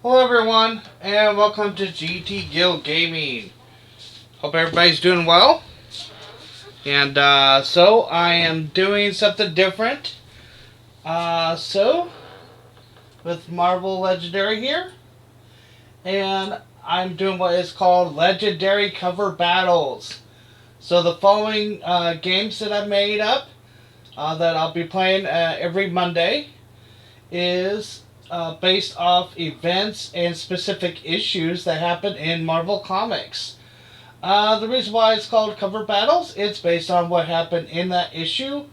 Hello everyone, and welcome to GT Guild Gaming. Hope everybody's doing well. And so I am doing something different. With Marvel Legendary here. And I'm doing what is called Legendary Cover Battles. So the following games that I made up, that I'll be playing every Monday, is based off events and specific issues that happen in Marvel Comics. The reason why it's called Cover Battles, it's based on what happened in that issue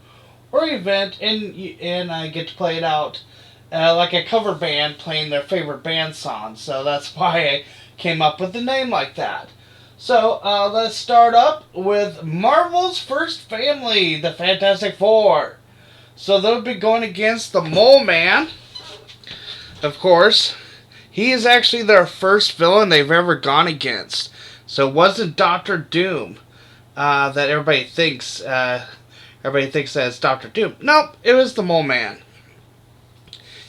or event, and I get to play it out like a cover band playing their favorite band song. So that's why I came up with the name like that. So let's start up with Marvel's first family, the Fantastic Four. So they'll be going against the Mole Man. Of course, he is actually their first villain they've ever gone against. So it wasn't Doctor Doom that everybody thinks. Everybody thinks that it's Doctor Doom. Nope, it was the Mole Man.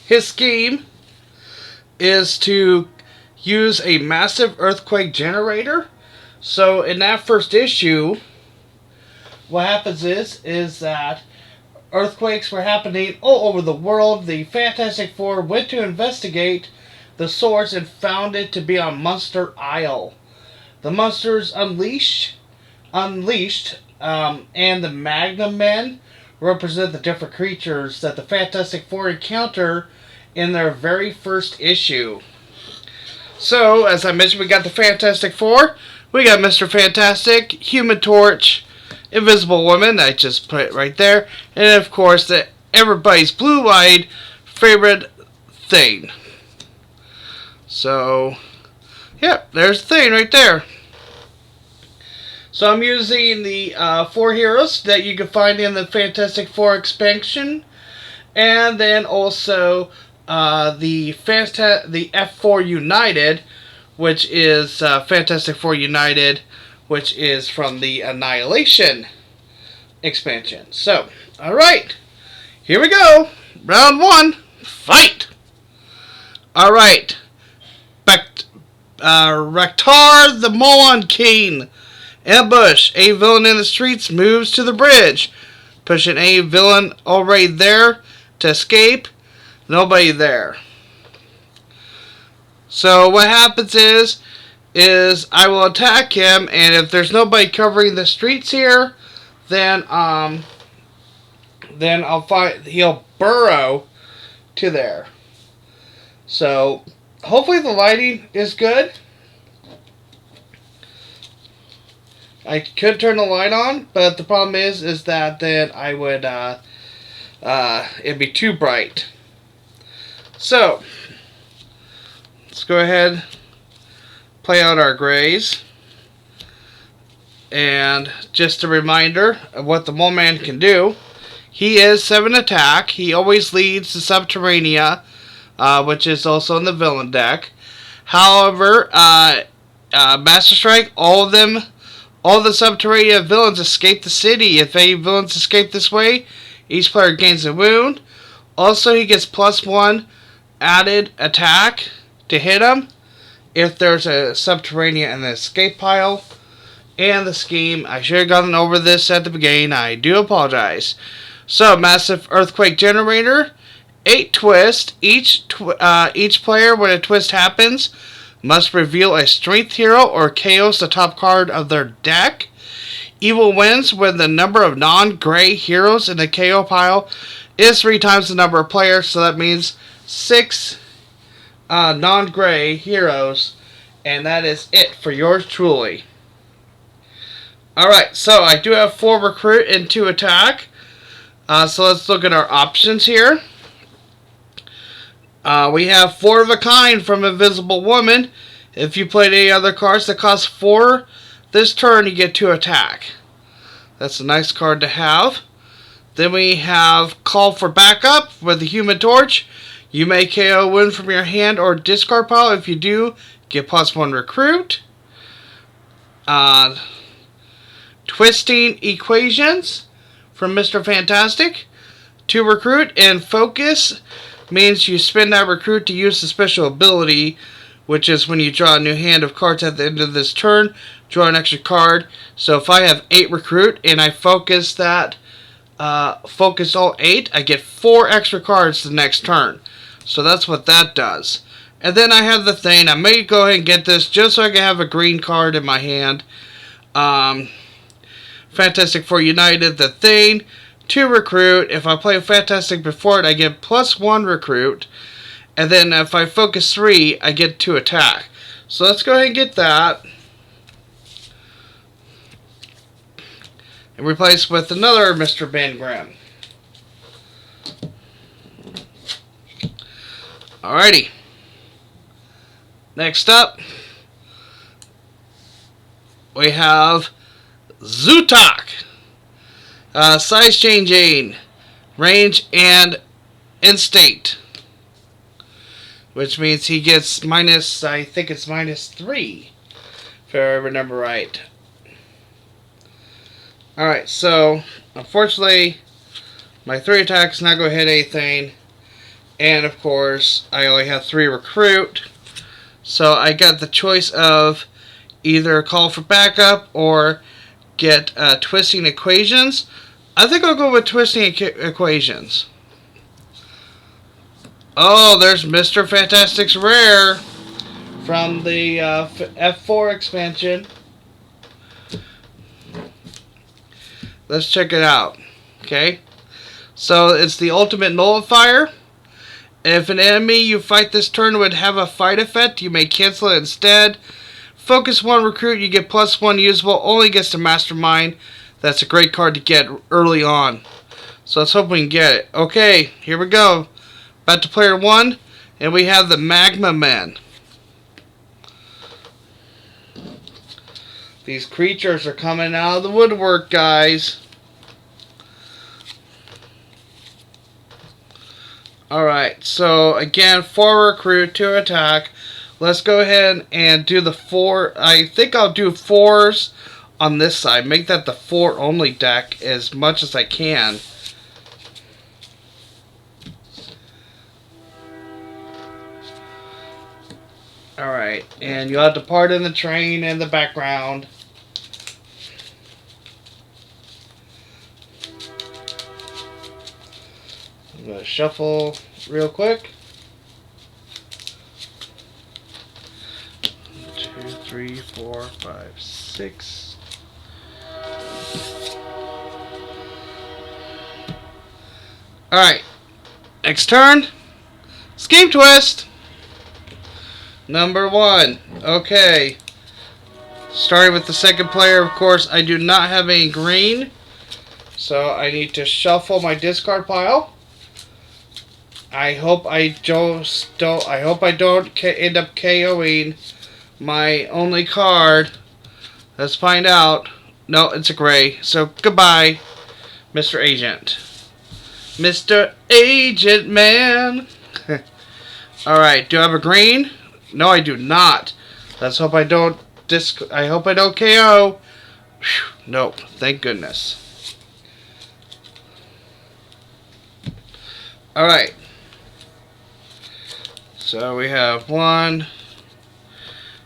His scheme is to use a massive earthquake generator. So in that first issue, what happens is that earthquakes were happening all over the world. The Fantastic Four went to investigate the source and found it to be on Monster Isle. The monsters unleashed, and the Magna Men represent the different creatures that the Fantastic Four encounter in their very first issue. So, as I mentioned, we got the Fantastic Four. We got Mr. Fantastic, Human Torch, Invisible Woman, I just put it right there, and of course, everybody's blue-eyed favorite Thing. So, yeah, there's the Thing right there. So I'm using the 4 heroes that you can find in the Fantastic Four expansion, and then also the F4 United, which is Fantastic Four United, which is from the Annihilation expansion. So, alright, here we go. Round 1, fight! Alright, Rektar the Moan King. Ambush. A villain in the streets moves to the bridge. Pushing a villain already there to escape. Nobody there. So what happens is I will attack him, and if there's nobody covering the streets here, then I'll find he'll burrow to there. So hopefully the lighting is good. I could turn the light on, but the problem is that then I would it'd be too bright. So let's go ahead, play out our grays. And just a reminder of what the Mole Man can do. He is 7 attack. He always leads the Subterranea, which is also in the villain deck. However, Master Strike, all the Subterranea villains escape the city. If any villains escape this way, each player gains a wound. Also, he gets +1 added attack to hit him if there's a Subterranea in the escape pile. And the scheme, I should have gotten over this at the beginning. I do apologize. So, massive earthquake generator, 8 twists. Each player, when a twist happens, must reveal a strength hero or KOs the top card of their deck. Evil wins when the number of non-gray heroes in the KO pile is 3 times the number of players. So that means 6 non-gray heroes. And that is it for yours truly. Alright, so I do have 4 recruit and 2 attack. So let's look at our options here. We have 4 of a kind from Invisible Woman. If you played any other cards that cost 4 this turn, you get 2 attack. That's a nice card to have. Then we have Call for Backup with the Human Torch. You may KO win from your hand or discard pile. If you do, get +1 recruit. Twisting Equations from Mr. Fantastic. 2 recruit and focus means you spend that recruit to use the special ability, which is when you draw a new hand of cards at the end of this turn, draw an extra card. So if I have 8 recruit and I focus all 8, I get 4 extra cards the next turn. So that's what that does. And then I have the Thane. I may go ahead and get this just so I can have a green card in my hand. Fantastic Four United, the Thane, 2 recruit. If I play Fantastic before it, I get +1 recruit. And then if I focus 3, I get 2 attack. So let's go ahead and get that. And replace with another Mr. Ben Grimm. Alrighty. Next up, we have Zutok. Size changing, range, and instinct. Which means he gets I think it's -3. If I remember right. Alright, so, unfortunately, my 3 attacks not going to hit anything. And, of course, I only have 3 recruit. So, I got the choice of either call for backup or get twisting equations. I think I'll go with twisting equations. Oh, there's Mr. Fantastic's Rare from the F4 expansion. Let's check it out. Okay. So it's the ultimate nullifier. If an enemy you fight this turn would have a fight effect, you may cancel it instead. Focus 1 recruit, you get +1 usable, only gets to Mastermind. That's a great card to get early on. So let's hope we can get it. Okay, here we go. Back to player 1, and we have the Magna Men. These creatures are coming out of the woodwork, guys. Alright, so again, 4 recruit, 2 attack. Let's go ahead and do the 4. I think I'll do 4s on this side. Make that the 4 only deck as much as I can. Alright, and you'll have to pardon the train in the background. I'm going to shuffle real quick. 2, 3, 4, 5, 6. Alright, next turn. Scheme Twist. Number 1. Okay. Starting with the second player, of course, I do not have any green. So I need to shuffle my discard pile. I hope I don't end up KOing my only card. Let's find out. No, it's a gray. So goodbye, Mr. Agent. Mr. Agent Man. Alright, do I have a green? No, I do not. Let's hope I don't KO. Whew, nope, thank goodness. Alright. So we have 1,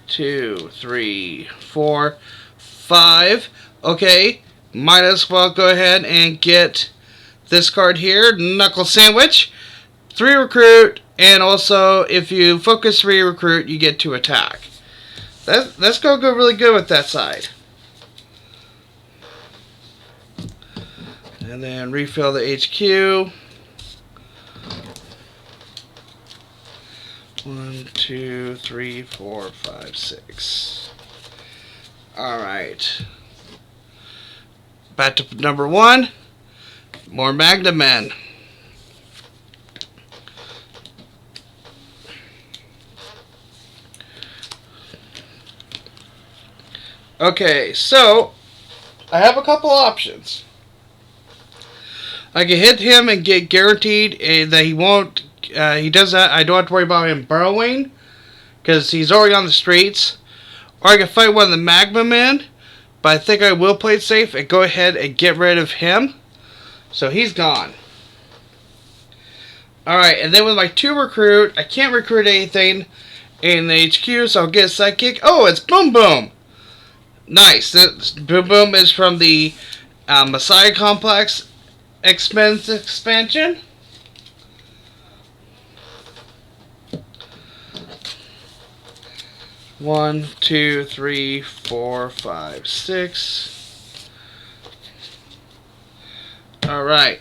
2, 3, 4, 5. Okay, might as well go ahead and get this card here, Knuckle Sandwich. 3 recruit, and also if you focus 3 recruit, you get 2 attack. That's going to go really good with that side. And then refill the HQ. 1, 2, 3, 4, 5, 6. Alright. Back to number 1. More Magna Men. Okay, so I have a couple options. I can hit him and get guaranteed that he won't. He does that. I don't have to worry about him burrowing because he's already on the streets. Or I can fight one of the Magna Men, but I think I will play it safe and go ahead and get rid of him. So he's gone. Alright, and then with my 2 recruit, I can't recruit anything in the HQ, so I'll get a sidekick. Oh, it's Boom Boom! Nice. This Boom Boom is from the Messiah Complex X-Men expansion. One, two, three, four, five, six. Alright.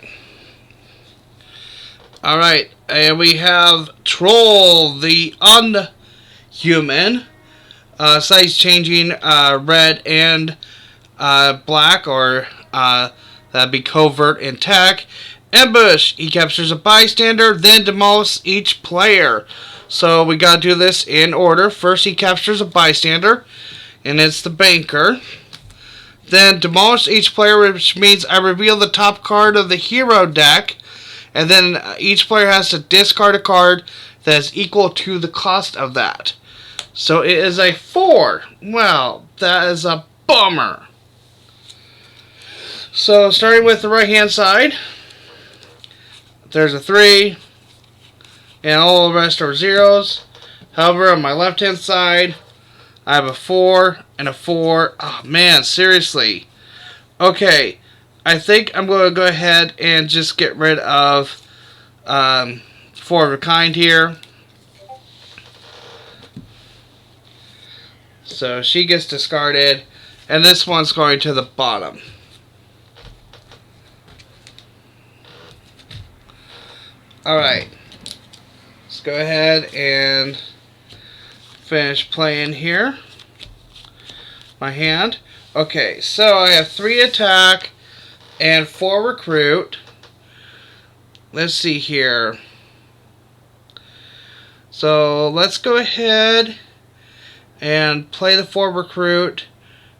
Alright, and we have Troll, the Unhuman. Size changing red and black, or that'd be covert and attack. Ambush. He captures a bystander, then demolishes each player. So we gotta do this in order. First he captures a bystander, and it's the banker. Then demolish each player, which means I reveal the top card of the hero deck, and then each player has to discard a card that is equal to the cost of that. So it is a 4. Well, that is a bummer. So starting with the right hand side, there's a 3, and all the rest are zeros. However, on my left hand side, I have a 4 and a 4. Oh man, seriously. Okay, I think I'm going to go ahead and just get rid of 4 of a kind here. So she gets discarded, and this one's going to the bottom. Alright, let's go ahead and finish playing here. My hand. Okay, so I have 3 attack and 4 recruit. Let's see here. So let's go ahead and play the 4 recruit,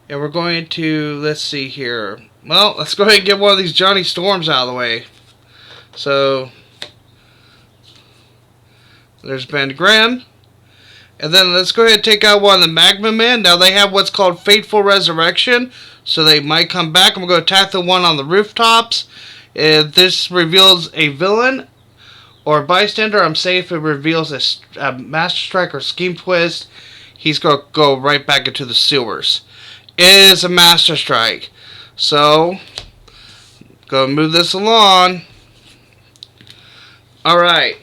and we're going to, let's see here. Well, let's go ahead and get one of these Johnny Storms out of the way. So there's Ben Grimm. And then let's go ahead and take out one of the Magna Men. Now they have what's called Fateful Resurrection, so they might come back. I'm going to attack the one on the rooftops. If this reveals a villain or a bystander, I'm safe. If it reveals a Master Strike or Scheme Twist, he's going to go right back into the sewers. It is a Master Strike. So, go move this along. Alright.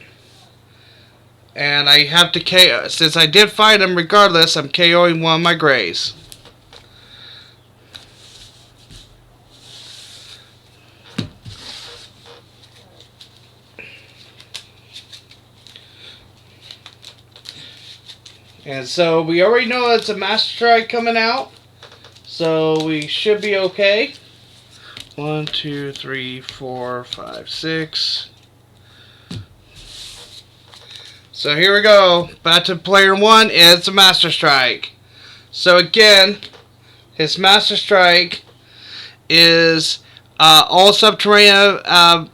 And I have to KO. Since I did fight him regardless, I'm KOing one of my Greys. And so we already know it's a Master Strike coming out. So we should be okay. 1, 2, 3, 4, 5, 6. So here we go. Back to player 1. It's a Master Strike. So again, his Master Strike is all subterranean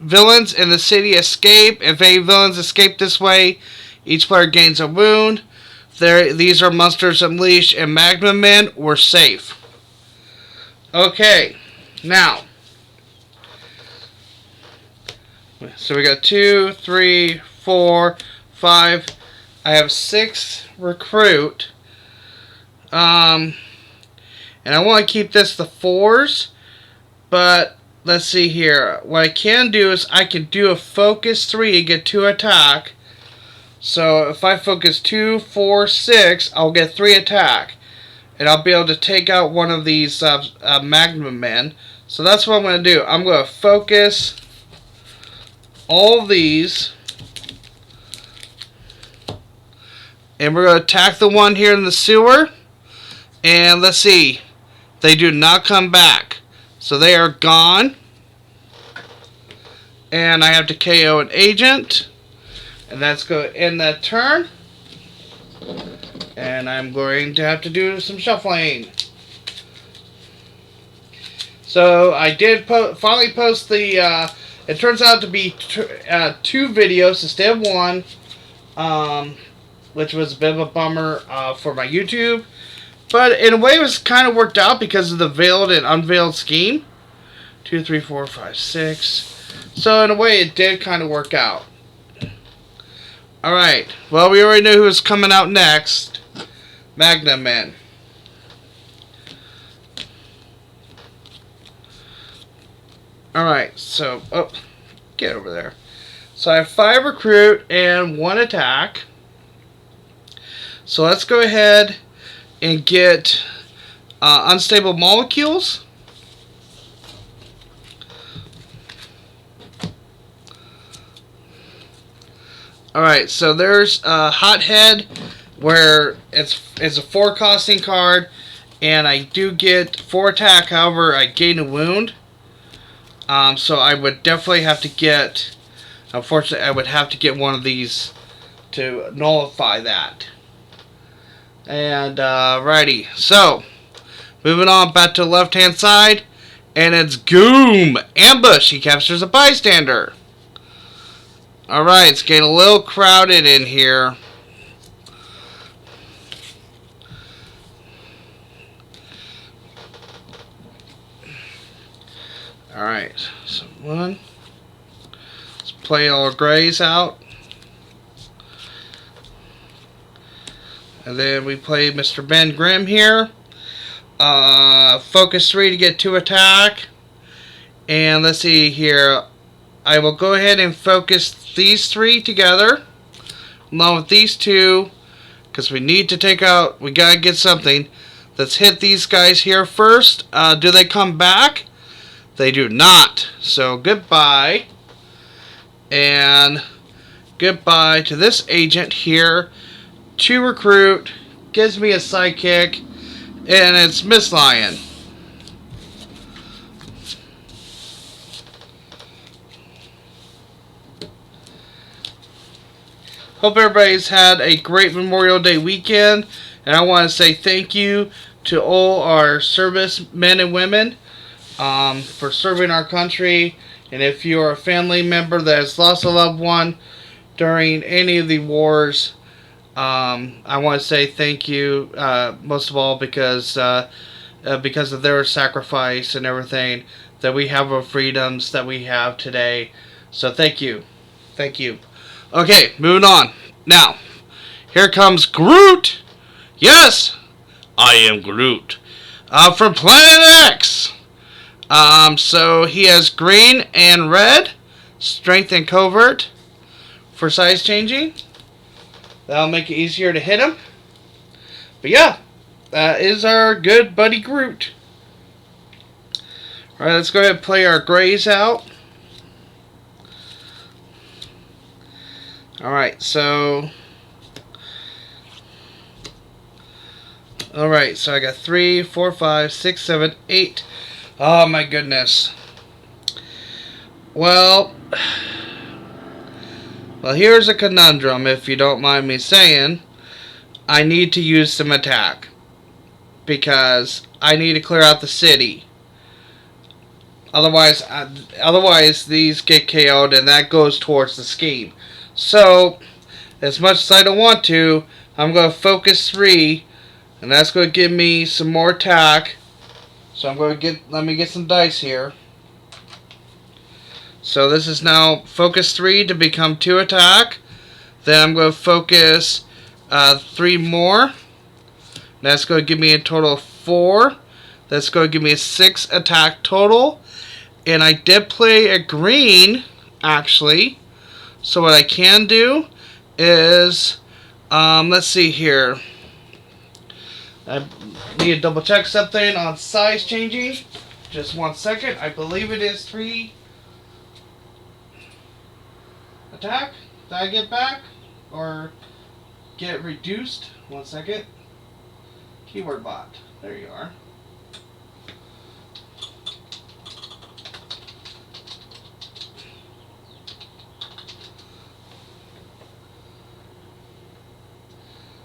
villains in the city escape. If any villains escape this way, each player gains a wound. These are monsters unleashed, and Magna Men were safe. Okay, now. So we got 2, 3, 4, 5. I have 6 recruit. And I want to keep this the 4s. But let's see here. What I can do is I can do a focus 3 and get 2 attack. So if I focus 2, 4, 6, I'll get 3 attack. And I'll be able to take out one of these Magna Men. So that's what I'm going to do. I'm going to focus all of these. And we're going to attack the one here in the sewer. And let's see. They do not come back. So they are gone. And I have to KO an agent. And that's going to end that turn. And I'm going to have to do some shuffling. So I did finally post the... it turns out to be 2 videos instead of 1. Which was a bit of a bummer for my YouTube. But in a way it was kind of worked out because of the veiled and unveiled scheme. 2, 3, 4, 5, 6. So in a way it did kind of work out. Alright, well, we already knew who was coming out next. Magna Men. Alright, so, oh, get over there. So I have 5 recruit and 1 attack. So let's go ahead and get unstable molecules. Alright, so there's a Hothead where it's a 4 costing card, and I do get 4 attack, however I gain a wound. So I would definitely have to get, unfortunately I would have to get one of these to nullify that. And righty, so moving on back to the left hand side, and it's Goom! Ambush! He captures a bystander. Alright, it's getting a little crowded in here. Alright, so one. Let's play all our grays out. And then we play Mr. Ben Grimm here. Focus 3 to get 2 attack. And let's see here. I will go ahead and focus these 3 together, along with these 2, because we need to take out, we gotta get something. Let's hit these guys here first. Do they come back? They do not. So goodbye. And goodbye to this agent here. 2 recruit, gives me a sidekick, and it's Miss Lion. Hope everybody's had a great Memorial Day weekend, and I want to say thank you to all our service men and women for serving our country. And if you're a family member that has lost a loved one during any of the wars, I want to say thank you, most of all because of their sacrifice and everything, that we have our freedoms that we have today. So thank you. Thank you. Okay, moving on. Now, here comes Groot. Yes, I am Groot. From Planet X. So he has green and red, strength and covert for size changing. That'll make it easier to hit him. But yeah, that is our good buddy Groot. Alright, let's go ahead and play our grays out. Alright, so I got 3, 4, 5, 6, 7, 8. Oh my goodness. Well, here's a conundrum, if you don't mind me saying. I need to use some attack, because I need to clear out the city. Otherwise these get KO'd, and that goes towards the scheme. So, as much as I don't want to, I'm going to focus 3, and that's going to give me some more attack. So I'm going to let me get some dice here. So this is now focus 3 to become 2 attack. Then I'm going to focus 3 more. That's going to give me a total of 4. That's going to give me a 6 attack total. And I did play a green, actually. So what I can do is, let's see here. I need to double check something on size changing. Just 1 second. I believe it is 3 attack. Did I get back? Or get reduced? 1 second. Keyword bot. There you are.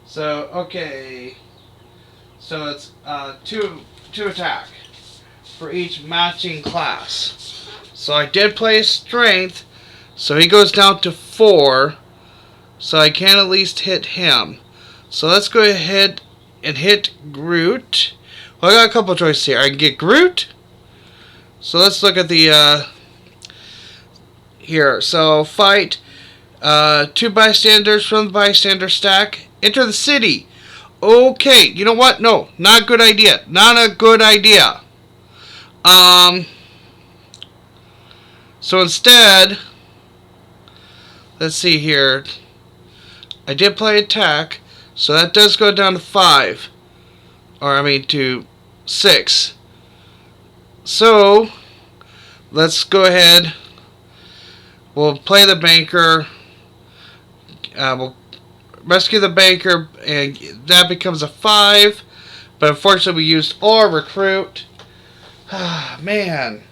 So, okay. So it's 2 attack for each matching class. So I did play strength, so he goes down to 4, so I can at least hit him. So let's go ahead and hit Groot. Well, I got a couple of choices here. I can get Groot. So let's look at the here. So fight Two bystanders from the bystander stack. Enter the city. Okay, you know what? No, not a good idea. Not a good idea. So instead, let's see here. I did play attack, so that does go down to 5. Or, I mean, to 6. So, let's go ahead. We'll play the banker. We'll rescue the banker, and that becomes a 5. But unfortunately, we used our recruit. Man.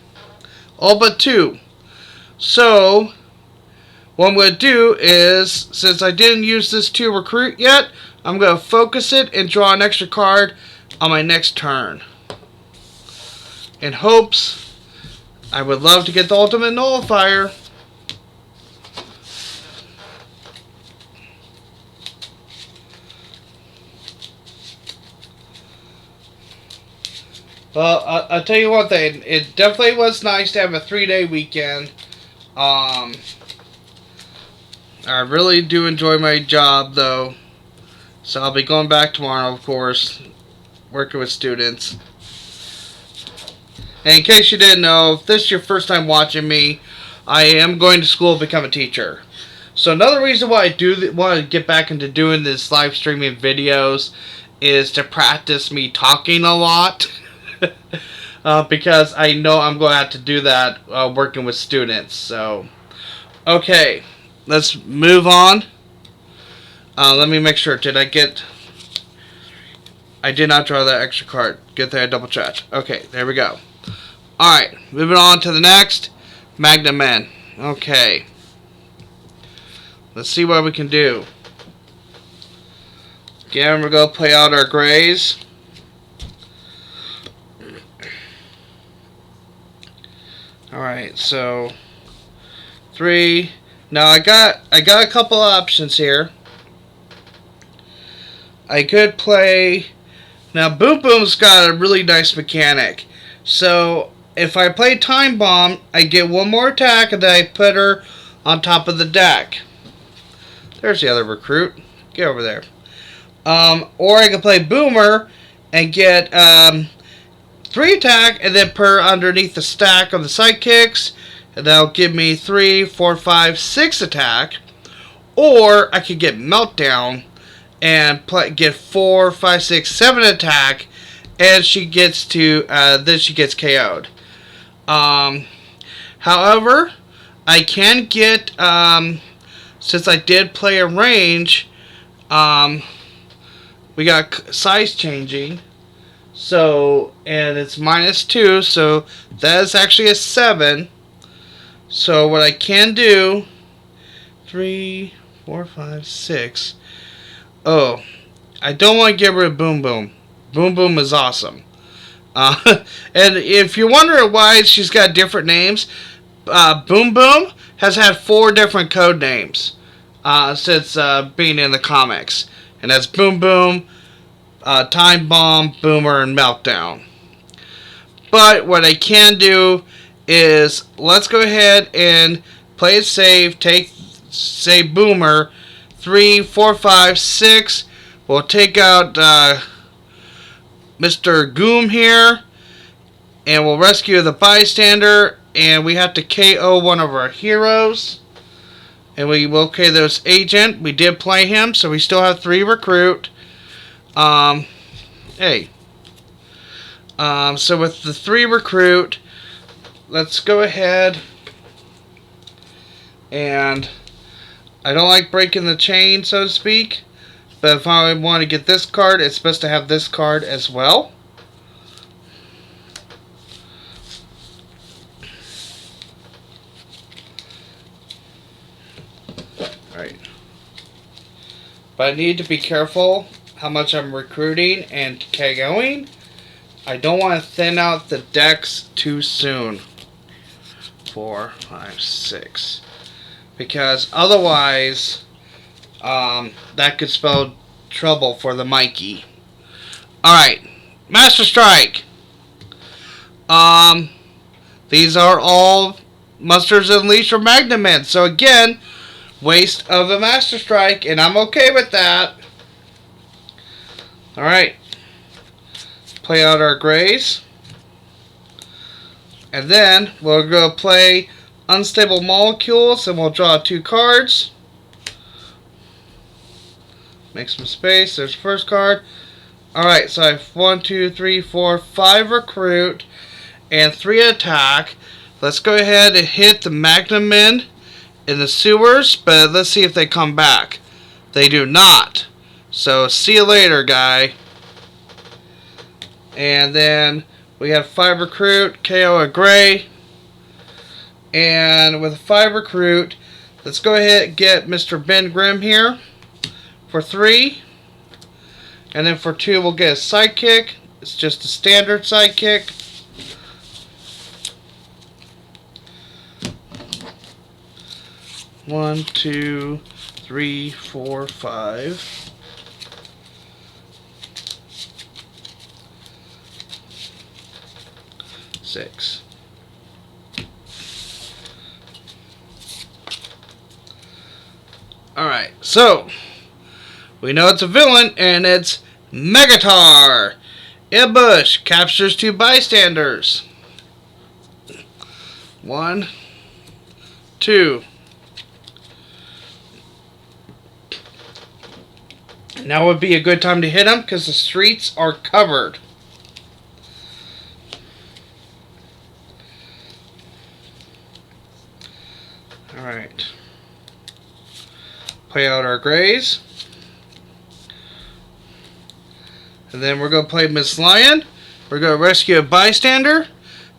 All but 2. So, what I'm going to do is, since I didn't use this 2 recruit yet, I'm going to focus it and draw an extra card on my next turn. In hopes, I would love to get the ultimate nullifier. Well, I'll tell you one thing. It definitely was nice to have a 3-day weekend. I really do enjoy my job, though. So I'll be going back tomorrow, of course, working with students. And in case you didn't know, if this is your first time watching me, I am going to school to become a teacher. So another reason why I do want to get back into doing this live streaming videos is to practice me talking a lot. Because I know I'm going to have to do that working with students. So, okay, let's move on. Let me make sure. Did I get... I did not draw that extra card. Good thing I double checked. Okay, there we go. Alright, moving on to the next. Magna Men. Okay. Let's see what we can do. Again, we're going to play out our grays. Alright, so 3. Now I got a couple options here. I could play... Now Boom Boom's got a really nice mechanic. So if I play Time Bomb, I get one more attack and then I put her on top of the deck. There's the other recruit. Get over there. Or I can play Boomer and get 3 attack and then put her underneath the stack of the sidekicks. And that'll give me 3, 4, 5, 6 attack. Or I could get Meltdown and get 4, 5, 6, 7 attack. And she gets to, then she gets KO'd. However, I can get, since I did play a range, we got size changing. So, and it's -2, so that is actually a 7. So what I can do, 3, 4, 5, 6. Oh, I don't want to get rid of Boom Boom. Boom Boom is awesome. And if you're wondering why she's got different names, Boom Boom has had 4 different code names since being in the comics. And that's Boom Boom, Time Bomb, Boomer, and Meltdown. But what I can do is, let's go ahead and play it safe. Say Boomer, 3, 4, 5, 6. We'll take out Mr. Goom here, and we'll rescue the bystander, and we have to KO one of our heroes. And we will KO this agent. We did play him, so we still have 3 recruit. Hey. So with the 3 recruit, let's go ahead and I don't like breaking the chain, so to speak. But if I want to get this card, it's best to have this card as well. Alright. But I need to be careful how much I'm recruiting and KOing. I don't want to thin out the decks too soon. 4, 5, 6. Because otherwise, that could spell trouble for the Mikey. Alright, Master Strike. These are all Monsters Unleashed or Magna Men. So again, waste of a Master Strike, and I'm okay with that. Alright. Play out our grays. And then we'll go play Unstable Molecules, and we'll draw 2 cards. Make some space. There's the first card. Alright, so I have 1, 2, 3, 4, 5 recruit and 3 attack. Let's go ahead and hit the Magna Men in the sewers, but let's see if they come back. They do not. So see you later, guy. And then we have 5 recruit, KO a gray. And with a 5 recruit, let's go ahead and get Mr. Ben Grimm here for 3. And then for 2, we'll get a sidekick. It's just a standard sidekick. One, 2, 3, 4, 5. Six. Alright, so we know it's a villain, and it's Megatar. Ambush captures 2 bystanders. 1, 2. Now would be a good time to hit him because the streets are covered. Alright. Play out our grays. And then we're going to play Miss Lion. We're going to rescue a bystander.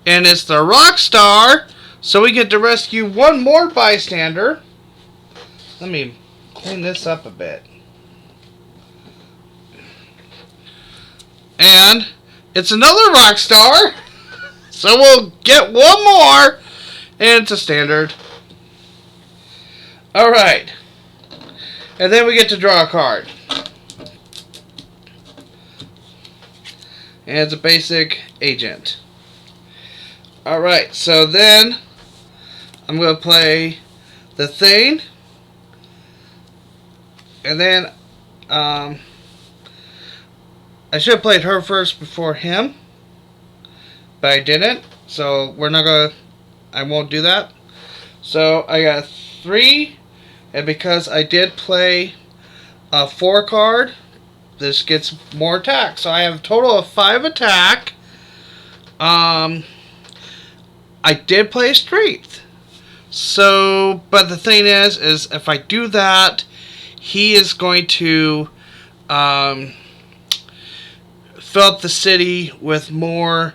And it's the rock star. So we get to rescue 1 more bystander. Let me clean this up a bit. And it's another rock star. So we'll get 1 more. And it's a standard. Alright. And then we get to draw a card. And it's a basic agent. Alright, so then I'm going to play the Thane. And then I should have played her first before him. But I didn't. So we're not going to... I won't do that. So I got 3. And because I did play a 4 card, this gets more attack. So I have a total of 5 attack. I did play strength. So, but the thing is if I do that, he is going to fill up the city with more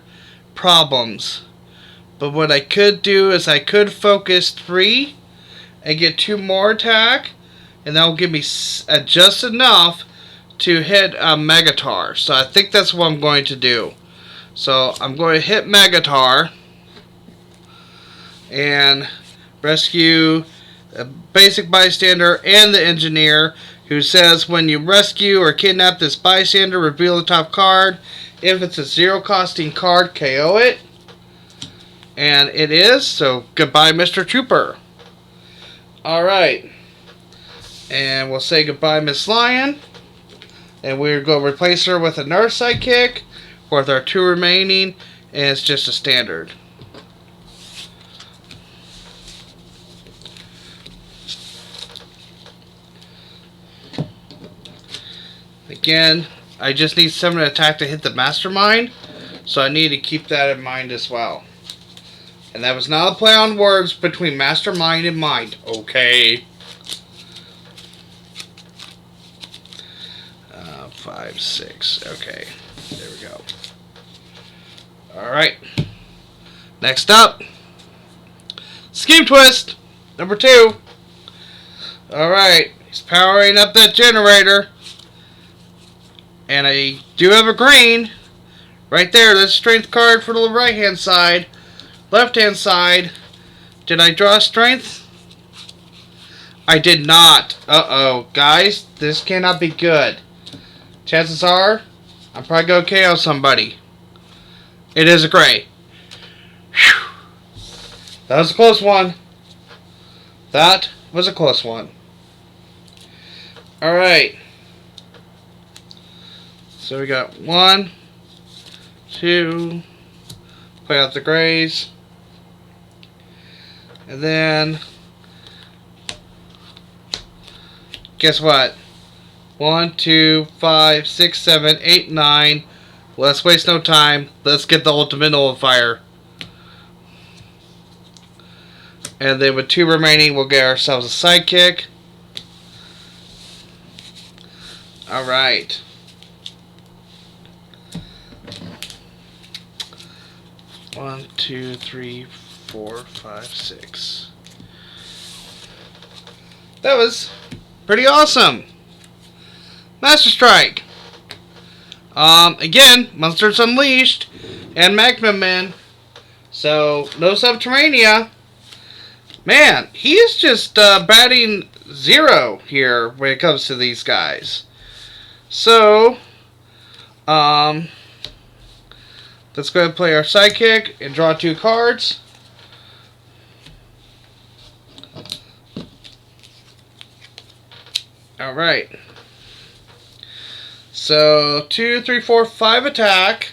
problems. But what I could do is I could focus 3 and get 2 more attack, and that will give me just enough to hit Megatar. So I think that's what I'm going to do. So I'm going to hit Megatar and rescue a basic bystander and the engineer, who says when you rescue or kidnap this bystander, reveal the top card. If it's a 0 costing card, KO it. And it is, so goodbye, Mr. Trooper. Alright. And we'll say goodbye, Miss Lion. And we're going to replace her with a nurse sidekick with our 2 remaining, and it's just a standard. Again, I just need 7 attack to hit the mastermind, so I need to keep that in mind as well. And that was not a play on words between mastermind and mind, okay? 5, 6, okay. There we go. Alright. Next up, Scheme Twist, number 2. Alright, he's powering up that generator. And I do have a green. Right there, that's a strength card for the right hand side. Left hand side, did I draw strength? I did not. Uh-oh. Guys, this cannot be good. Chances are, I'm probably going to KO somebody. It is a gray. Whew. That was a close one. That was a close one. Alright. So we got 1, 2, play out the grays. And then, guess what? 1, 2, 5, 6, 7, 8, 9. Let's waste no time. Let's get the ultimate nullifier. And then with 2 remaining, we'll get ourselves a sidekick. Alright. One, 2, 3, 4, 5, 6. That was pretty awesome. Master Strike. Again, Monsters Unleashed and Magna Men. So, no Subterranea. Man, he is just batting 0 here when it comes to these guys. So, let's go ahead and play our sidekick and draw 2 cards. Alright. So, 2, 3, 4, 5 attack.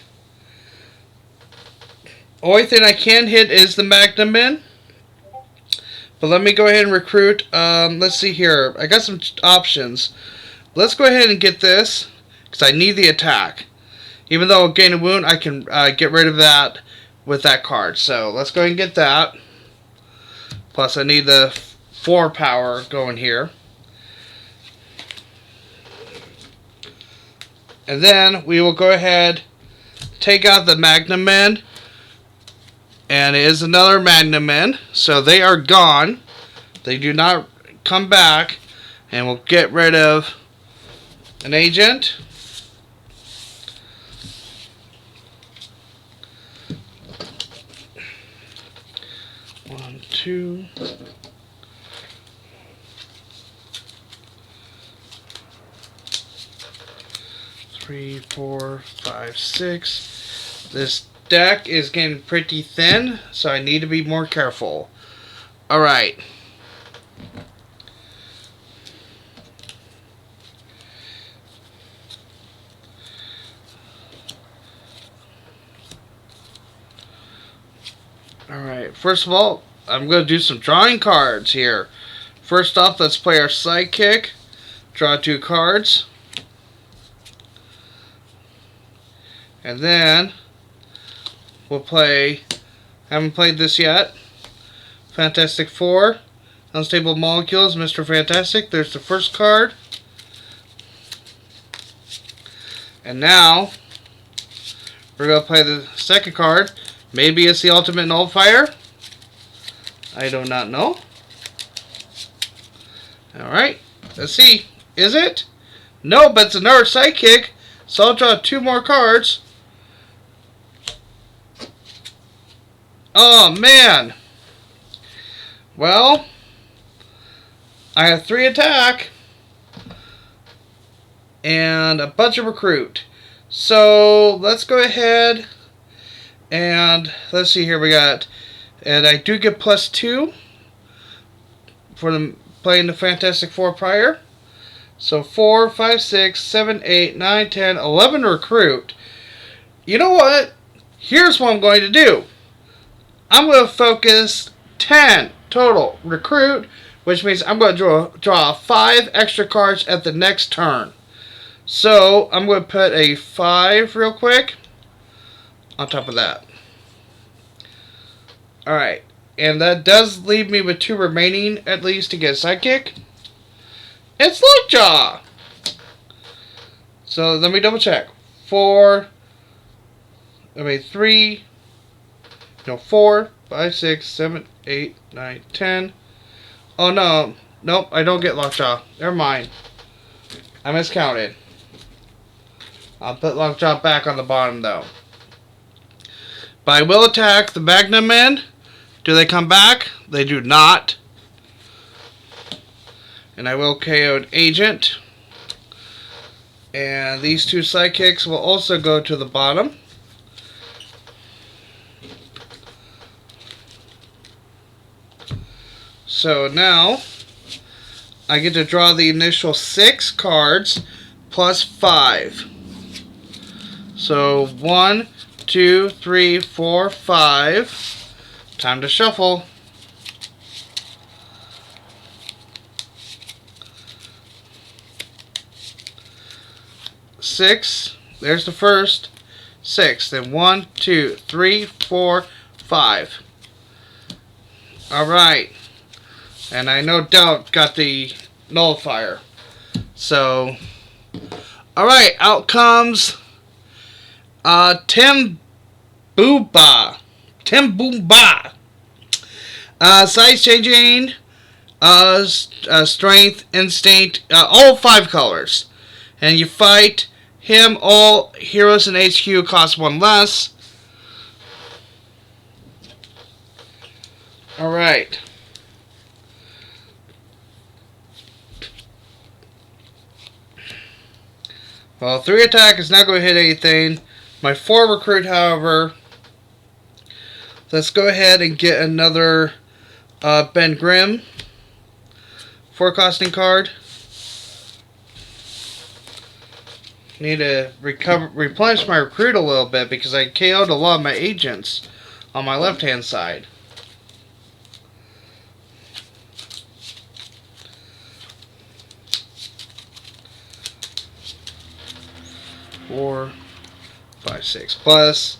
Only thing I can hit is the Magna Men. But let me go ahead and recruit. Let's see here. I got some options. Let's go ahead and get this, because I need the attack. Even though I'll gain a wound, I can get rid of that with that card. So let's go ahead and get that. Plus I need the 4 power going here. And then we will go ahead, take out the Magna Men. And it is another Magna Men. So they are gone. They do not come back. And we'll get rid of an agent. One, 2. 3, 4, 5, 6. This deck is getting pretty thin, so I need to be more careful. Alright. Alright, first of all, I'm going to do some drawing cards here. First off, let's play our sidekick. Draw 2 cards. And then we'll play, haven't played this yet, Fantastic Four, Unstable Molecules, Mr. Fantastic. There's the first card. And now we're going to play the second card. Maybe it's the Ultimate Nullifier. I do not know. Alright, let's see. Is it? No, but it's another sidekick. So I'll draw 2 more cards. Oh, man. Well, I have 3 attack and a bunch of recruit. So let's go ahead and let's see here. We got, and I do get +2 for the playing the Fantastic Four prior. So 4, 5, 6, 7, 8, 9, 10, 11 recruit. You know what? Here's what I'm going to do. I'm going to focus 10 total recruit, which means I'm going to draw 5 extra cards at the next turn. So I'm going to put a 5 real quick on top of that. Alright, and that does leave me with 2 remaining at least to get a sidekick. It's Lockjaw! So let me double check. 4, 4, 5, 6, 7, 8, 9, 10. Oh no. Nope, I don't get Lockjaw. Never mind. I miscounted. I'll put Lockjaw back on the bottom though. But I will attack the Magna Men. Do they come back? They do not. And I will KO an agent. And these 2 sidekicks will also go to the bottom. So now I get to draw the initial 6 cards plus 5. So 1, 2, 3, 4, 5. Time to shuffle. Six. There's the first 6. Then 1, 2, 3, 4, 5. Alright. And I no doubt got the nullifier. So, alright, out comes Tim Boomba. Size changing, strength, instinct, all 5 colors. And you fight him. All heroes in HQ cost 1 less. Alright. Well, 3 attack is not going to hit anything. My 4 recruit, however. Let's go ahead and get another Ben Grimm 4 costing card. Need to replenish my recruit a little bit because I KO'd a lot of my agents on my left hand side. Four, 5, 6 plus.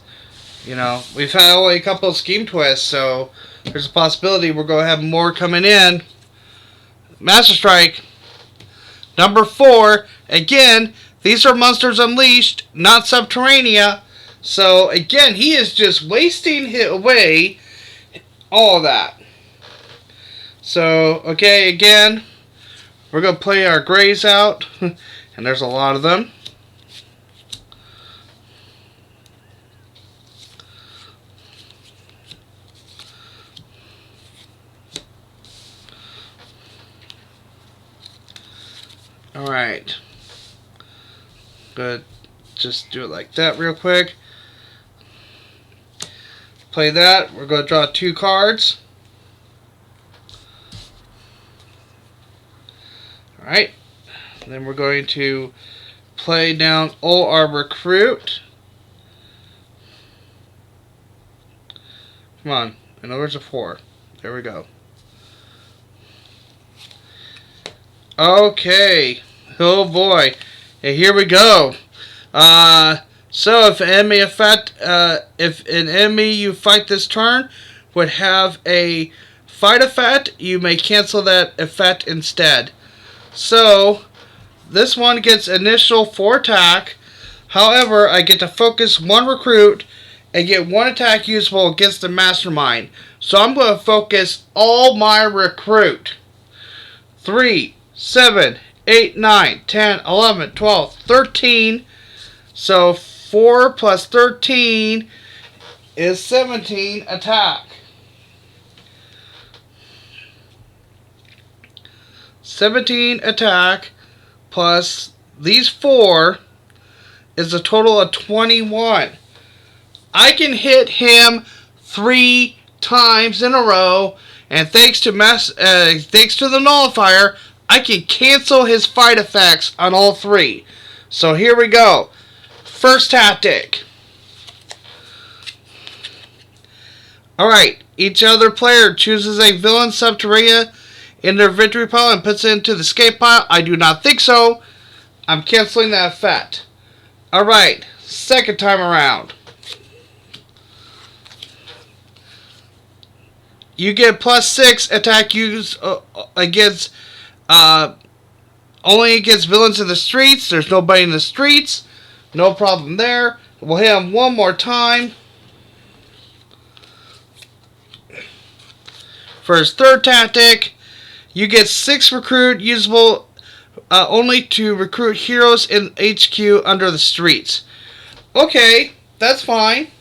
You know, we've had only a couple of scheme twists, so there's a possibility we're going to have more coming in. Master Strike. Number 4. Again, these are Monsters Unleashed, not Subterranea. So, again, he is just wasting away all of that. So, okay, again, we're going to play our Greys out. And there's a lot of them. Alright. Good. Just do it like that real quick. Play that. We're going to draw 2 cards. Alright. Then we're going to play down all our recruit. Come on. I know there's a 4. There we go. Okay. Oh boy. And here we go. So if an enemy you fight this turn would have a fight effect, you may cancel that effect instead. So this one gets initial 4 attack. However, I get to focus 1 recruit and get 1 attack usable against the mastermind. So I'm going to focus all my recruit. 3, 7, 8, 9, 10, 11, 12, 13. So 4 plus 13 is 17 attack. 17 attack plus these 4 is a total of 21. I can hit him 3 times in a row, and thanks to the nullifier, I can cancel his fight effects on all 3. So here we go. First tactic. Alright, each other player chooses a villain Subterranea in their victory pile and puts it into the escape pile. I do not think so. I'm canceling that effect. Alright, second time around. You get plus 6 attack use against only against villains in the streets. There's nobody in the streets. No problem there. We'll hit him one more time. For his third tactic, you get 6 recruit usable only to recruit heroes in HQ under the streets. Okay, that's fine.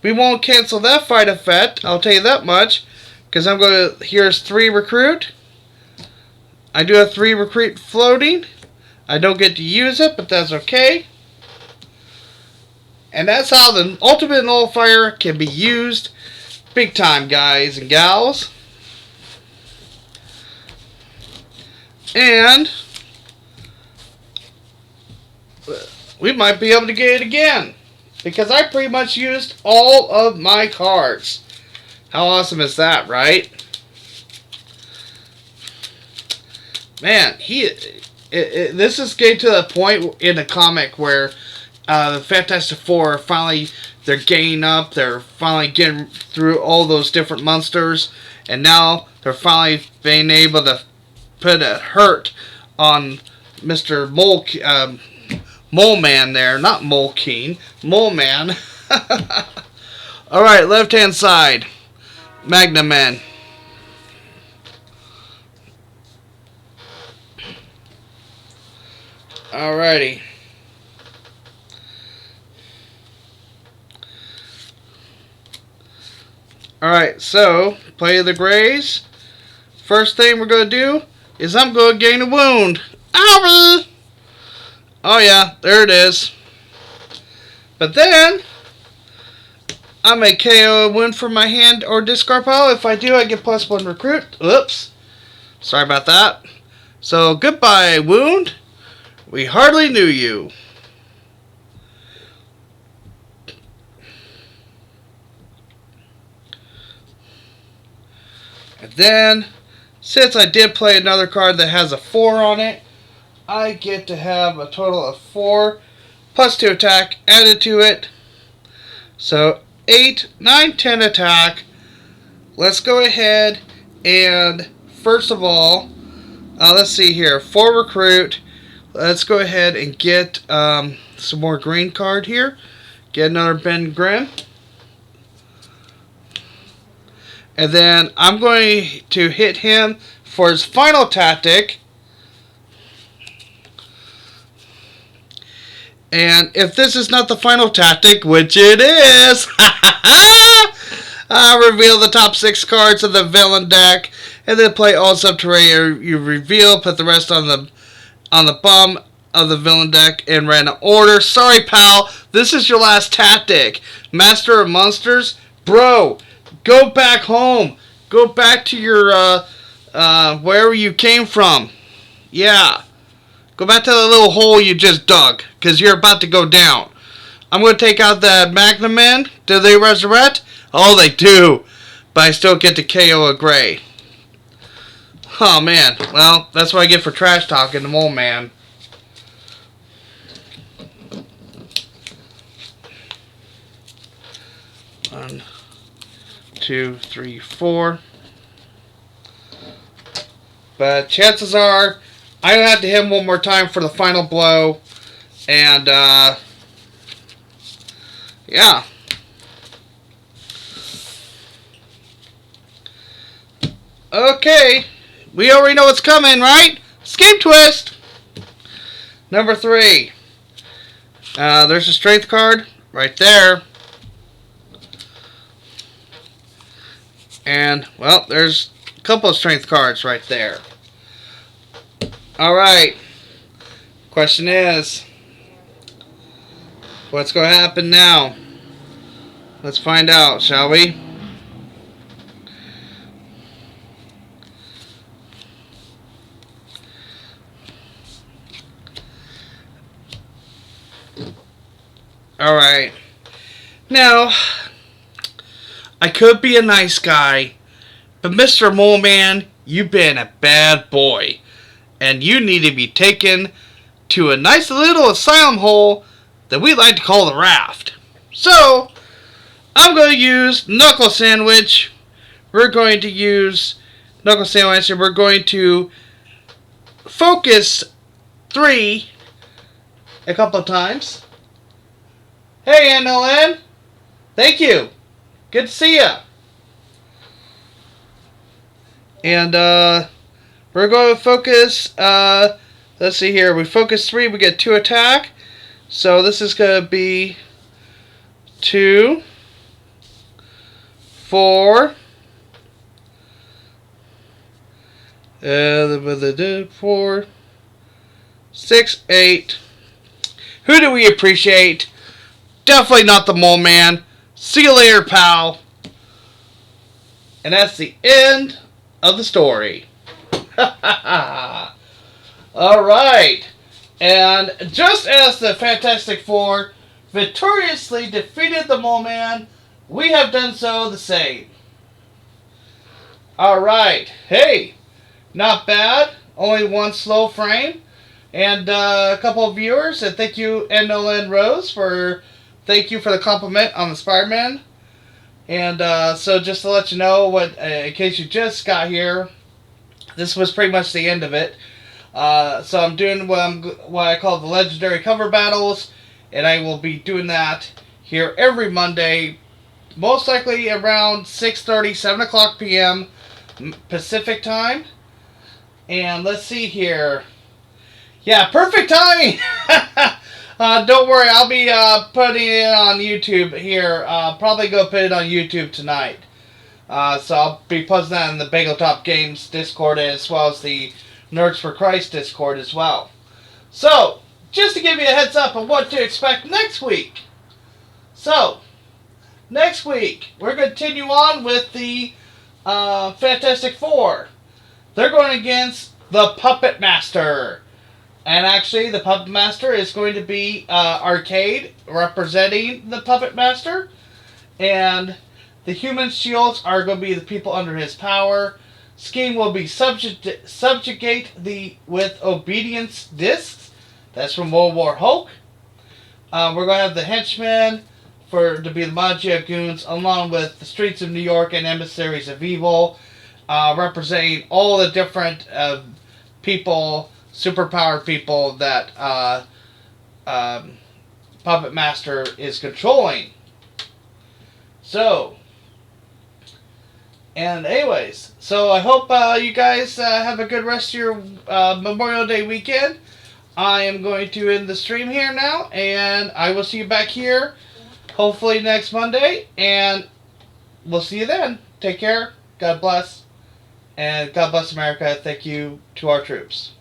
We won't cancel that fight effect, I'll tell you that much. Because I'm going to, here's 3 recruit. I do have 3 recruit floating. I don't get to use it, but that's okay. And that's how the ultimate nullifier can be used. Big time, guys and gals. And we might be able to get it again. Because I pretty much used all of my cards. How awesome is that, right? Man, this is getting to the point in the comic where the Fantastic Four finally, they're gaining up, they're finally getting through all those different monsters, and now they're finally being able to put a hurt on Mr. Mole Man there, not Mole King, Mole Man. Alright, left hand side, Magna Men. Alrighty. Alright, so, play of the Grays. First thing we're going to do is I'm going to gain a wound. Owie! Oh yeah, there it is. But then, I may KO a wound from my hand or discard pile. If I do, I get +1 recruit. Oops. Sorry about that. So, goodbye, wound. We hardly knew you. And then, since I did play another card that has a 4 on it, I get to have a total of 4 +2 attack added to it. So 8, 9, 10 attack. Let's go ahead and first of all, let's see here, 4 recruit. Let's go ahead and get some more green card here. Get another Ben Grimm. And then I'm going to hit him for his final tactic. And if this is not the final tactic, which it is, I reveal the top 6 cards of the villain deck, and then play all subterranean. You reveal, put the rest on the bottom of the villain deck in random order. Sorry, pal, this is your last tactic. Master of Monsters, bro, go back home. Go back to your wherever you came from. Yeah. Go back to the little hole you just dug, because you're about to go down. I'm going to take out the Magna Men. Do they resurrect? Oh, they do. But I still get to KO a Gray. Oh, man. Well, that's what I get for trash talking the Mole Man. One, 2, 3, 4. But chances are, I have to hit him one more time for the final blow. And, yeah. Okay. We already know what's coming, right? Scheme twist. Number 3. There's a strength card right there. And, well, there's a couple of strength cards right there. Alright. Question is, what's going to happen now? Let's find out, shall we? Alright. Now, I could be a nice guy, but Mr. Mole Man, you've been a bad boy. And you need to be taken to a nice little asylum hole that we like to call the Raft. So, I'm going to use Knuckle Sandwich. We're going to use Knuckle Sandwich, and we're going to focus 3 a couple of times. Hey, NLN. Thank you. Good to see ya. And, we're going to focus, let's see here. We focus 3, we get 2 attack. So this is going to be 2, 4, 4, 6, 8. Who do we appreciate? Definitely not the Mole Man. See you later, pal. And that's the end of the story. Alright. And just as the Fantastic Four victoriously defeated the Mole Man, we have done so the same. Alright. Hey, not bad. Only one slow frame. And a couple of viewers. And thank you, Nolan Rose, thank you for the compliment on the Spider-Man. And so just to let you know, in case you just got here, this was pretty much the end of it. So I'm doing what I call the legendary cover battles, and I will be doing that here every Monday, most likely around 6:30, 7 o'clock p.m. Pacific time. And let's see here. Yeah, perfect timing! Don't worry, I'll be putting it on YouTube here. Probably go put it on YouTube tonight. So I'll be posting that in the Bagel Top Games Discord as well as the Nerds for Christ Discord as well. So, just to give you a heads up on what to expect next week. So, next week, we're going to continue on with the Fantastic Four. They're going against the Puppet Master. And actually, the Puppet Master is going to be Arcade, representing the Puppet Master. And the human shields are going to be the people under his power. Scheme will be subjugate with obedience discs. That's from World War Hulk. We're going to have the henchmen to be the Magia Goons, along with the Streets of New York and Emissaries of Evil, representing all the different people, superpowered people that Puppet Master is controlling. So, and anyways, so I hope you guys have a good rest of your Memorial Day weekend. I am going to end the stream here now, and I will see you back here hopefully next Monday, and we'll see you then. Take care, God bless, and God bless America. Thank you to our troops.